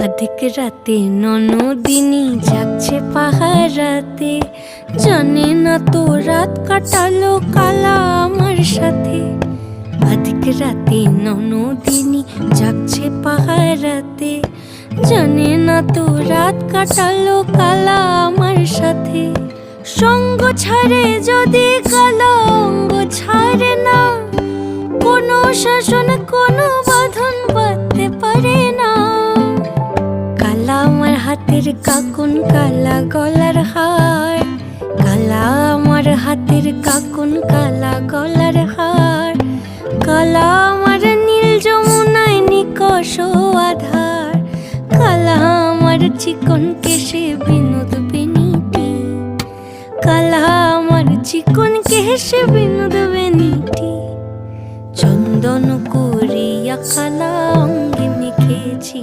অধিক রাতে ননদিনী যাচ্ছে পাহারাতে, জানে না তো রাত কাটালো কালা আমার সাথে। অধিক রাতে ননদিনী যাচ্ছে পাহারাতে, জানে না তো রাত কাটালো কালা আমার সাথে। সঙ্গ ছাড়ে যদি কালা অঙ্গ ছাড়ে না, কোনো শাসন কোনো বাঁধন বাঁধতে পারে না। কালা আমার হাতের কাকুন কালা গলার হার, কালা আমার হাতের কাকুন কালা গলার হার। কালা আমার নীল যমুনায় নিকষ আধার, কালা আমার চিকন কেশে বিনোদ বেনিটি, কালা আমার চিকন কেশে বিনোদ বেনিটি। চন্দন করিয়া কালা অঙ্গে মেখেছি।